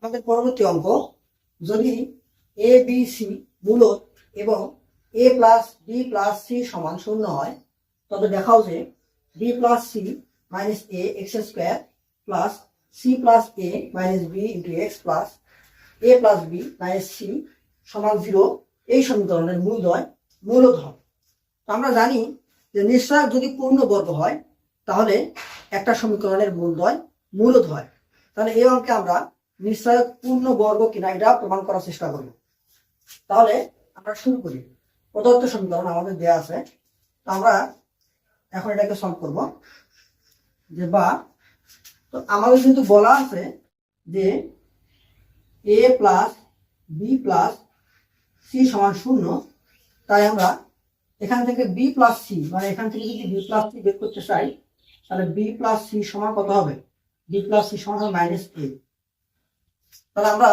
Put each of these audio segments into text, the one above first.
আমাদের পরবর্তী অঙ্ক, যদি এ বি সি মূলদ এবং A plus B plus C সমান 0 হয়, তবে দেখাও যে B plus C minus A X square plus C plus A minus B into X plus A plus B minus C সমান 0 এই সমীকরণের মূলদ হয়। তো আমরা জানি যে নিঃশ্চয়ক যদি পূর্ণবর্গ হয় তাহলে একটা সমীকরণের মূলদ হয়। তাহলে এই অঙ্কে আমরা নিশ্চয়ক পূর্ণবর্গ কিনা এটা প্রমাণ করার চেষ্টা করব। তাহলে আমরা শুরু করি। প্রদত্ত সমীকরণ আমাদের দেয়া আছে, আমরা এখন এটাকে সলভ করব। যে বা, তো আমাদের কিন্তু বলা আছে যে এ প্লাস বি প্লাস সি সমান 0, তাই আমরা এখান থেকে বি প্লাস সি মানে এখান থেকে যদি বি প্লাস সি বের করতে চাই তাহলে বি প্লাস সি সমান কত হবে? বি প্লাস সি সমান হবে মাইনাস এ। তাহলে আমরা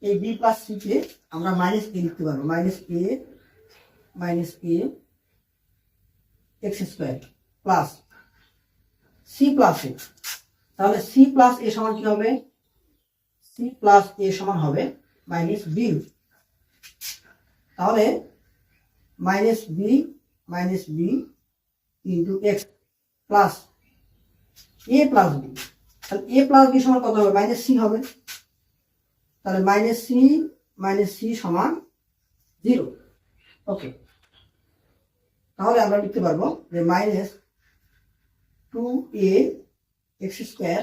এই বি প্লাস সি কে আমরা মাইনাস এ লিখতে পারবো, minus A X square plus C plus A. তাহলে সি প্লাস এ সমান কি হবে? সি প্লাস এ সমান হবে মাইনাস বি। তাহলে minus B into X plus A plus B. তাহলে এ প্লাস বি সমান কত হবে? মাইনাস সি হবে। তাহলে মাইনাস সি সমান 0। ওকে, তাহলে আমরা লিখতে পারবো যে minus 2a x square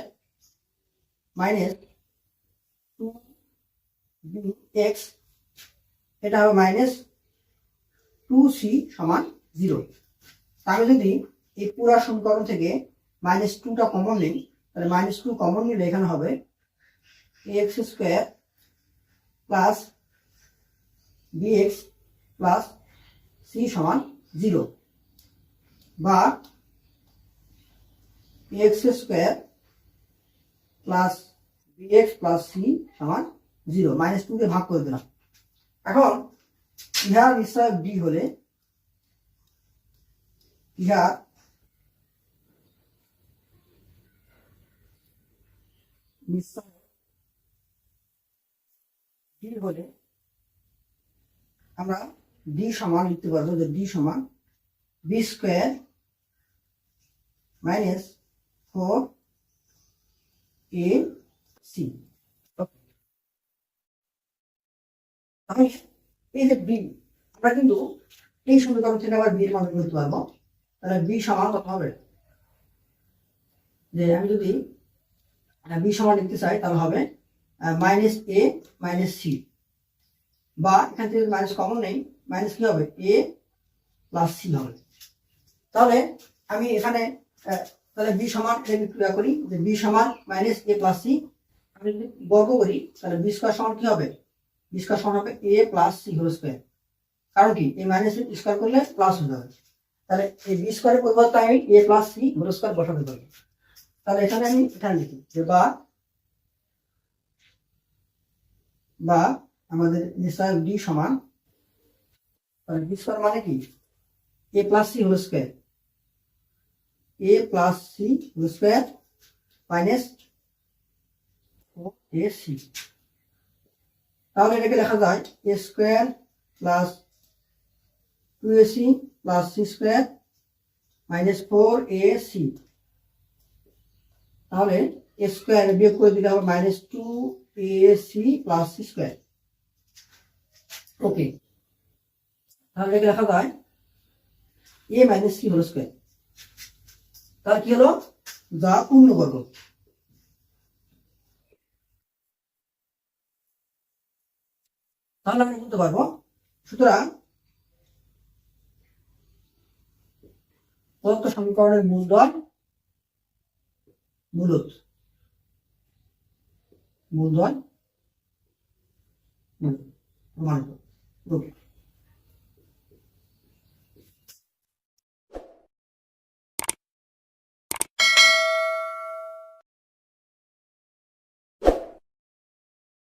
minus 2b x, এটা হবে মাইনাস 2c সমান 0। আমি যদি এই পুরো সমীকরণ থেকে মাইনাস 2টা কমন নিই, তাহলে মাইনাস 2 কমন নিলে এখানে হবে x square plus bx plus c সমান 0, বা x square plus bx plus c সমান 0। মাইনাস 2 কে ভাগ করে দিলাম। এখন ইহার নিশ্চয়ক ডি হলে ইহার নিশ্চয়ক ডি হলে আমরা ডি সমান লিখতে পারবো যে ডি সমান বি স্কোয়ার মাইনাস 4ac। তাহলে এই যে বি, আমরা কিন্তু এই সমীকরণ থেকে আবার বি এর মান করতে পারবো। তাহলে বি সমান কত হবে? যে আমি যদি বি সমান লিখতে চাই তাহলে হবে মাইনাস এ মাইনাস সি, বা এখান থেকে মাইনাস কমন নেই, মাইনাস কি হবে? এ প্লাস সি হবে। তাহলে আমি এখানে তাহলে বি সমান ক্রিয়া করি যে বি সমান মাইনাস এ প্লাস সি। আমি যদি বর্গ করি তাহলে বি স্কোয়ার সমান কি হবে? বি স্কোয়ার সমান হবে এ প্লাস সি হোল স্কোয়ার। কারণ কি এই মাইনাস স্কোয়ার করলে প্লাস হয়ে যাবে। তাহলে এই বি স্কোয়ারের পরিবর্তে আমি এ প্লাস সি হোল স্কোয়ার বসাতে পারি। তাহলে এখানে আমি এখানে লিখি যে বা আমাদের নিশ্চয় ডি সমান, তাহলে বি স্কোয়ার মানে কি? A plus C whole square, A plus C whole square minus A C. তাহলে এটাকে লেখা যায় A square plus 2ac plus C square minus 4ac। তাহলে এ স্কোয়ার বিয়োগ করে দিলে হবে minus 2ac plus C square. Okay, তাহলে এটাকে লেখা যায় A minus C whole square. তাহলে কি হলো? যা পূর্ণবর্গ। তাহলে আমরা বলতে পারবো সুতরাং প্রদত্ত সমীকরণের মূলদ প্রমাণিত।